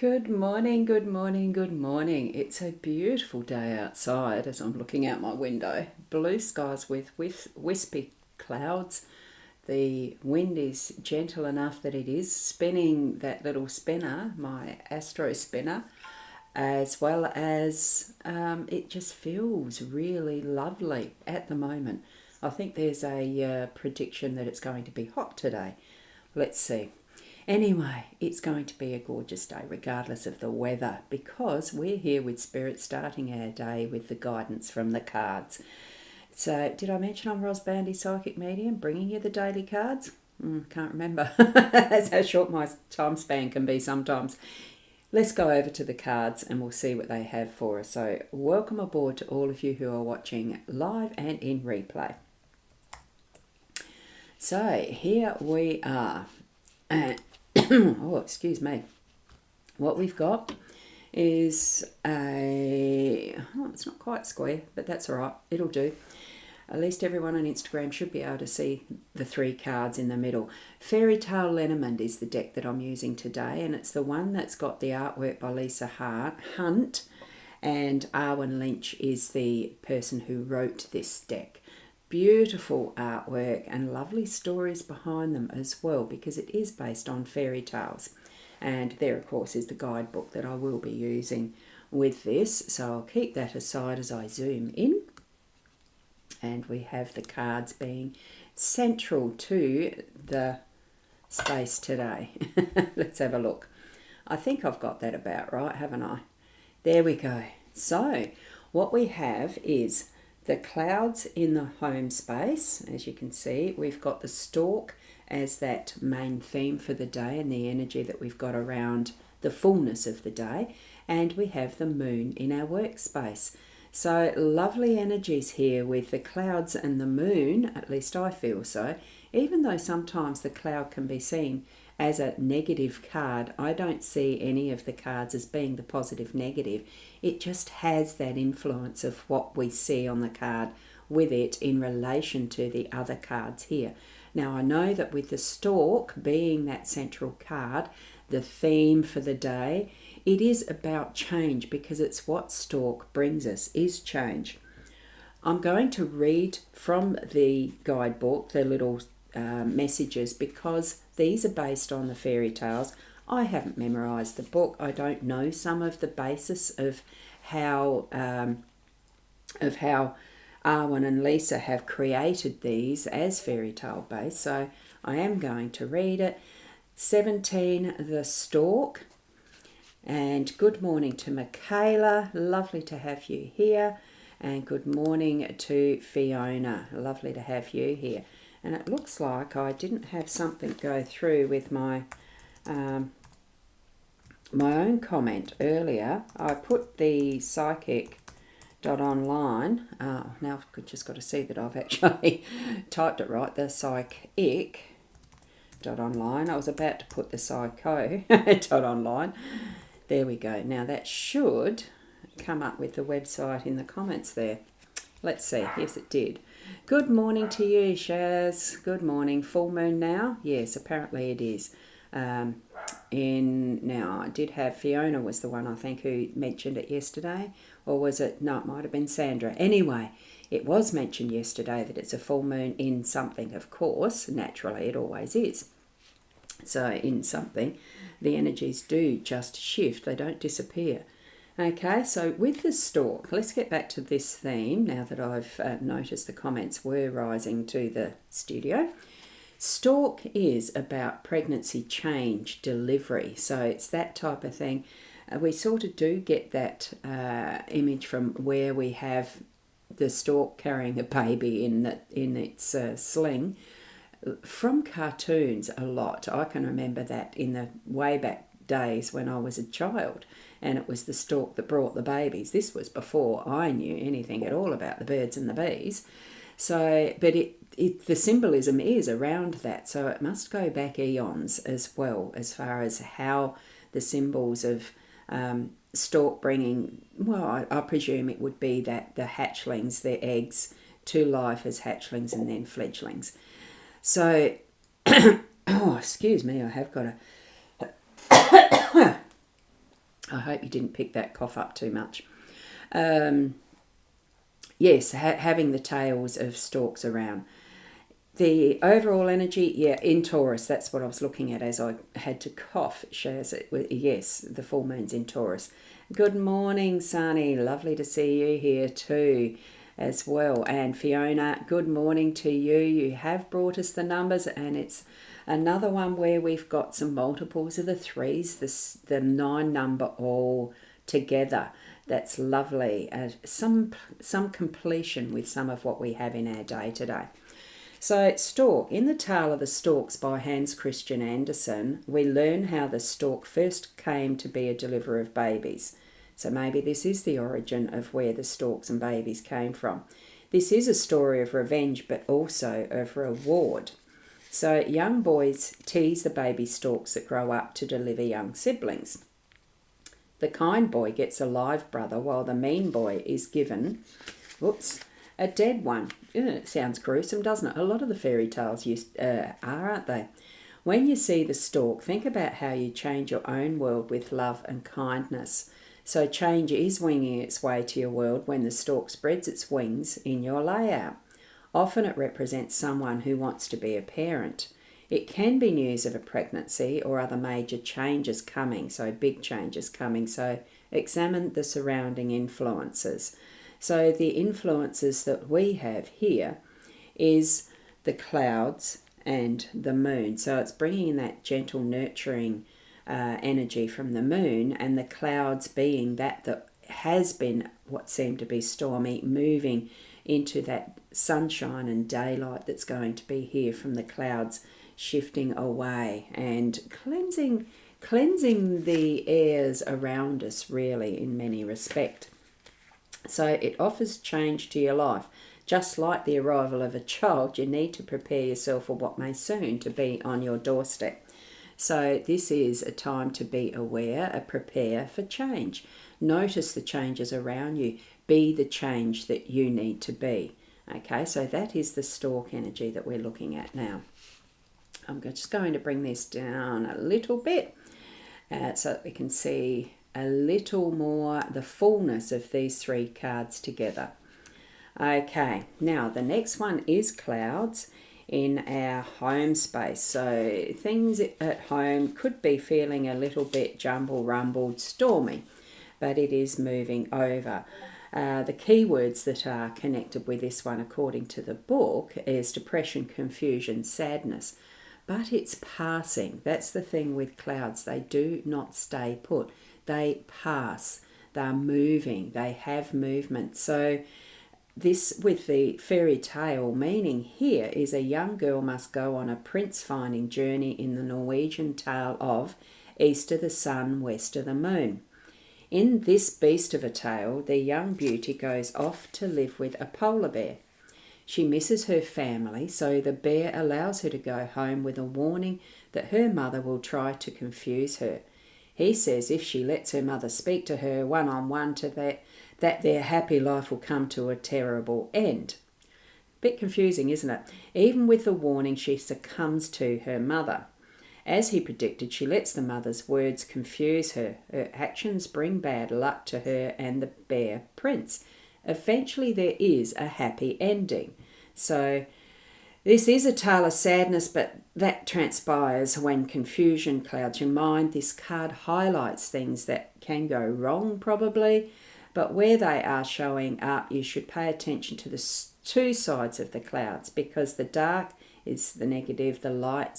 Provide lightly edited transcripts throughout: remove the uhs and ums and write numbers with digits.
Good morning, good morning, good morning. It's a beautiful day outside as I'm looking out my window. Blue skies with wispy clouds. The wind is gentle enough that it is spinning that little spinner, my astro spinner, as well as it just feels really lovely at the moment. I think there's a prediction that it's going to be hot today. Let's see. Anyway, it's going to be a gorgeous day regardless of the weather because we're here with Spirit starting our day with the guidance from the cards. So, did I mention I'm Boundy, Psychic Medium, bringing you the daily cards? Can't remember. That's how short my time span can be sometimes. Let's go over to the cards and we'll see what they have for us. So, welcome aboard to all of you who are watching live and in replay. So, here we are. Oh, excuse me. What we've got is it's not quite square, but that's all right. It'll do. At least everyone on Instagram should be able to see the three cards in the middle. Fairy Tale Lenormand is the deck that I'm using today, and it's the one that's got the artwork by Lisa Hunt, and Arwen Lynch is the person who wrote this deck. Beautiful artwork and lovely stories behind them as well, because it is based on fairy tales. And there, of course, is the guidebook that I will be using with this. So I'll keep that aside as I zoom in. And we have the cards being central to the space today. Let's have a look. I think I've got that about right, haven't I? There we go. So what we have is the clouds in the home space. As you can see, we've got the stork as that main theme for the day and the energy that we've got around the fullness of the day. And we have the moon in our workspace. So lovely energies here with the clouds and the moon, at least I feel so. Even though sometimes the cloud can be seen as a negative card, I don't see any of the cards as being the positive negative. It just has that influence of what we see on the card with it in relation to the other cards here. Now I know that with the stork being that central card, the theme for the day, it is about change because it's what stork brings us, is change. I'm going to read from the guidebook, the little messages, because these are based on the fairy tales. I haven't memorized the book. I don't know some of the basis of how Arwen and Lisa have created these as fairy tale based. So I am going to read it. 17, the stork. And good morning to Michaela. Lovely to have you here. And good morning to Fiona. Lovely to have you here. And it looks like I didn't have something go through with my my own comment earlier. I put the psychic.online. Now I've just got to see that I've actually typed it right. The psychic.online. I was about to put the psycho.online. There we go. Now that should come up with the website in the comments there. Let's see. Yes, it did. Good morning to you, Shaz. Good morning. Full moon now? Yes, apparently it is. Now, I did have Fiona was the one I think who mentioned it yesterday. Or was it? No, it might have been Sandra. Anyway, it was mentioned yesterday that it's a full moon in something, of course. Naturally, it always is. So in something, the energies do just shift. They don't disappear. Okay, so with the stork, let's get back to this theme now that I've noticed the comments were rising to the studio. Stork is about pregnancy, change, delivery. So it's that type of thing. We sort of do get that image from where we have the stork carrying a baby in its sling from cartoons a lot. I can remember that in the way back days when I was a child, and it was the stork that brought the babies. This was before I knew anything at all about the birds and the bees. So, but the symbolism is around that, so it must go back eons as well, as far as how the symbols of stork bringing, well, I presume it would be that the hatchlings, their eggs, to life as hatchlings and then fledglings. So, oh, excuse me, I have got a I hope you didn't pick that cough up too much. Yes, having the tails of storks around. The overall energy, yeah, in Taurus, that's what I was looking at as I had to cough. It shows it, yes, the full moon's in Taurus. Good morning, Sunny. Lovely to see you here too as well. And Fiona, good morning to you. You have brought us the numbers, and it's another one where we've got some multiples of the threes, the 9 number all together. That's lovely. Some completion with some of what we have in our day today. So, Stork. In The Tale of the Storks by Hans Christian Andersen, we learn how the stork first came to be a deliverer of babies. So maybe this is the origin of where the storks and babies came from. This is a story of revenge, but also of reward. So young boys tease the baby storks that grow up to deliver young siblings. The kind boy gets a live brother, while the mean boy is given, a dead one. It sounds gruesome, doesn't it? A lot of the fairy tales are, aren't they? When you see the stork, think about how you change your own world with love and kindness. So change is winging its way to your world when the stork spreads its wings in your layout. Often it represents someone who wants to be a parent. It can be news of a pregnancy or other major changes coming, so big changes coming. So examine the surrounding influences. So the influences that we have here is the clouds and the moon. So it's bringing in that gentle, nurturing energy from the moon, and the clouds being that has been what seemed to be stormy, moving into that sunshine and daylight that's going to be here from the clouds shifting away and cleansing the airs around us, really, in many respects. So it offers change to your life. Just like the arrival of a child, you need to prepare yourself for what may soon to be on your doorstep. So this is a time to be aware and prepare for change. Notice the changes around you. Be the change that you need to be. Okay, so that is the stork energy that we're looking at now. I'm just going to bring this down a little bit so that we can see a little more the fullness of these 3 cards together. Okay, now the next one is clouds in our home space. So things at home could be feeling a little bit rumbled, stormy, but it is moving over. The keywords that are connected with this one, according to the book, is depression, confusion, sadness. But it's passing. That's the thing with clouds. They do not stay put. They pass. They're moving. They have movement. So this, with the fairy tale meaning here, is a young girl must go on a prince-finding journey in the Norwegian tale of East of the Sun, West of the Moon. In this beast of a tale, the young beauty goes off to live with a polar bear. She misses her family, so the bear allows her to go home with a warning that her mother will try to confuse her. He says if she lets her mother speak to her one-on-one that their happy life will come to a terrible end. Bit confusing, isn't it? Even with the warning, she succumbs to her mother. As he predicted, she lets the mother's words confuse her. Her actions bring bad luck to her and the bear prince. Eventually there is a happy ending. So this is a tale of sadness, but that transpires when confusion clouds your mind. This card highlights things that can go wrong probably, but where they are showing up, you should pay attention to the 2 sides of the clouds, because the dark is the negative, the light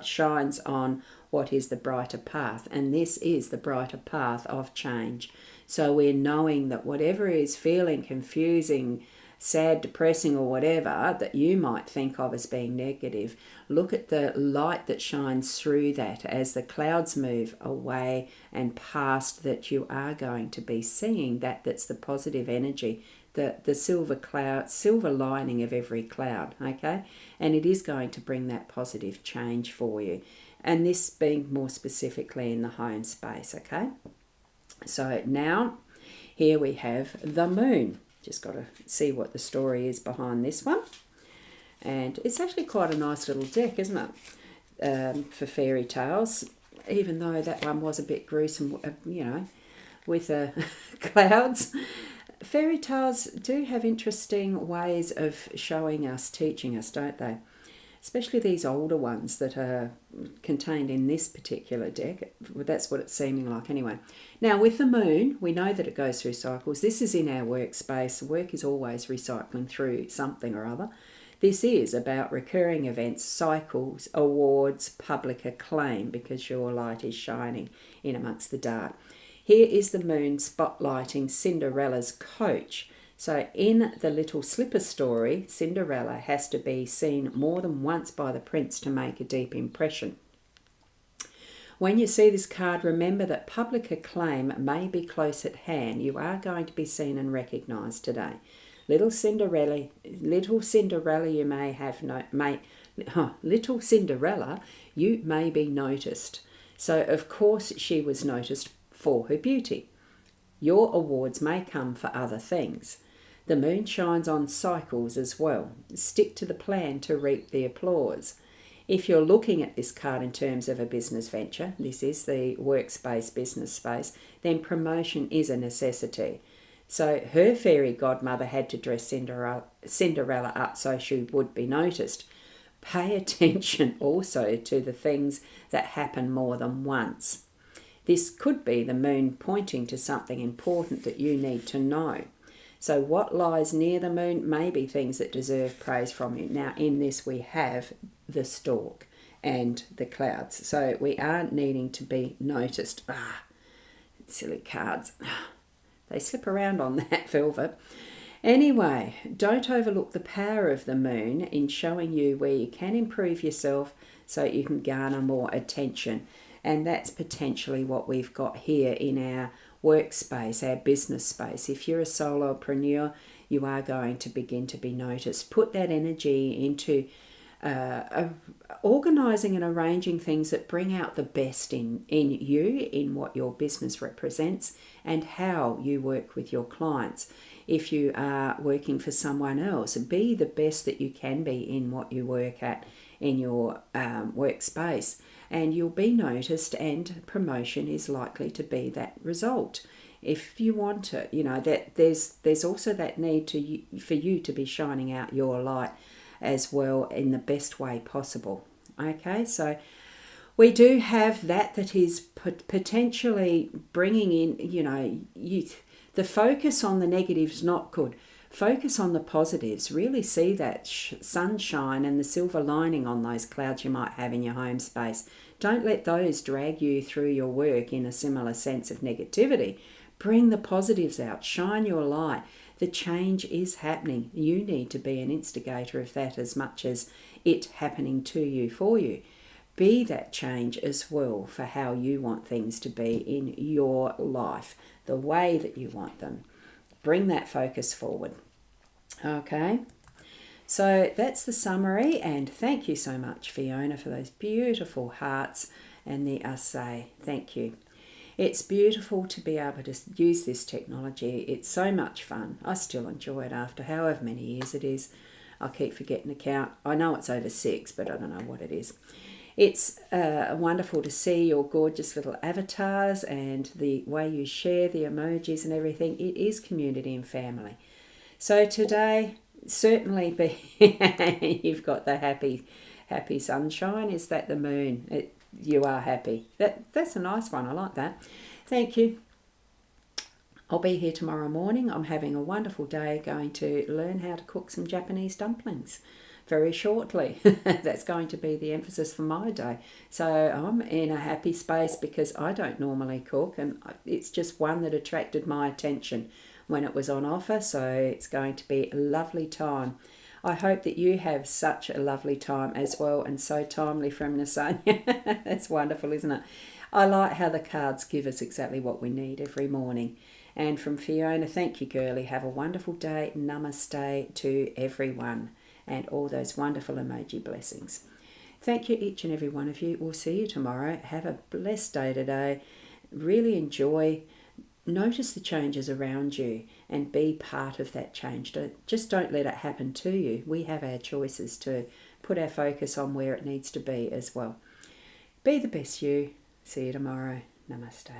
shines on what is the brighter path, and this is the brighter path of change. So we're knowing that whatever is feeling confusing, sad, depressing, or whatever that you might think of as being negative, look at the light that shines through that as the clouds move away and past, that you are going to be seeing that's the positive energy, the silver lining of every cloud, okay? And it is going to bring that positive change for you. And this being more specifically in the home space, okay? So now here we have the moon. Just got to see what the story is behind this one. And it's actually quite a nice little deck, isn't it? For fairy tales, even though that one was a bit gruesome, with clouds. Fairy tales do have interesting ways of showing us, teaching us, don't they? Especially these older ones that are contained in this particular deck. That's what it's seeming like anyway. Now with the moon, we know that it goes through cycles. This is in our workspace. Work is always recycling through something or other. This is about recurring events, cycles, awards, public acclaim, because your light is shining in amongst the dark. Here is the moon spotlighting Cinderella's coach. So in the Little Slipper story, Cinderella has to be seen more than once by the prince to make a deep impression. When you see this card, remember that public acclaim may be close at hand. You are going to be seen and recognised today. Little Cinderella, you may have little Cinderella, you may be noticed. So of course she was noticed for her beauty. Your awards may come for other things. The moon shines on cycles as well. Stick to the plan to reap the applause. If you're looking at this card in terms of a business venture, this is the workspace, business space, then promotion is a necessity. So her fairy godmother had to dress Cinderella up so she would be noticed. Pay attention also to the things that happen more than once. This could be the moon pointing to something important that you need to know. So what lies near the moon may be things that deserve praise from you. Now in this we have the stork and the clouds. So we are needing to be noticed. Silly cards. They slip around on that velvet. Anyway, don't overlook the power of the moon in showing you where you can improve yourself so you can garner more attention. And that's potentially what we've got here in our workspace, our business space. If you're a solopreneur, you are going to begin to be noticed. Put that energy into organising and arranging things that bring out the best in you, in what your business represents, and how you work with your clients. If you are working for someone else, be the best that you can be in what you work at in your workspace, and you'll be noticed, and promotion is likely to be that result. If you want it, that there's also that need for you to be shining out your light as well in the best way possible. Okay, so we do have that is potentially bringing in, the focus on the negatives not good. Focus on the positives. Really see that sunshine and the silver lining on those clouds you might have in your home space. Don't let those drag you through your work in a similar sense of negativity. Bring the positives out. Shine your light. The change is happening. You need to be an instigator of that as much as it happening to you, for you. Be that change as well for how you want things to be in your life, the way that you want them. Bring that focus forward. Okay, so that's the summary, and thank you so much, Fiona, for those beautiful hearts and the assay. Thank you. It's beautiful to be able to use this technology. It's so much fun. I still enjoy it after however many years it is. I keep forgetting to count. I know it's over 6, but I don't know what it is. It's wonderful to see your gorgeous little avatars and the way you share the emojis and everything. It is community and family. So today, certainly you've got the happy sunshine. Is that the moon? You are happy. That's a nice one. I like that. Thank you. I'll be here tomorrow morning. I'm having a wonderful day, going to learn how to cook some Japanese dumplings very shortly. That's going to be the emphasis for my day. So I'm in a happy space because I don't normally cook, and it's just one that attracted my attention when it was on offer. So it's going to be a lovely time. I hope that you have such a lovely time as well, and so timely from Nasanya. That's wonderful, isn't it? I like how the cards give us exactly what we need every morning. And from Fiona, thank you, girlie. Have a wonderful day. Namaste to everyone, and all those wonderful emoji blessings. Thank you, each and every one of you. We'll see you tomorrow. Have a blessed day today. Really enjoy. Notice the changes around you and be part of that change. Don't let it happen to you. We have our choices to put our focus on where it needs to be as well. Be the best you. See you tomorrow. Namaste.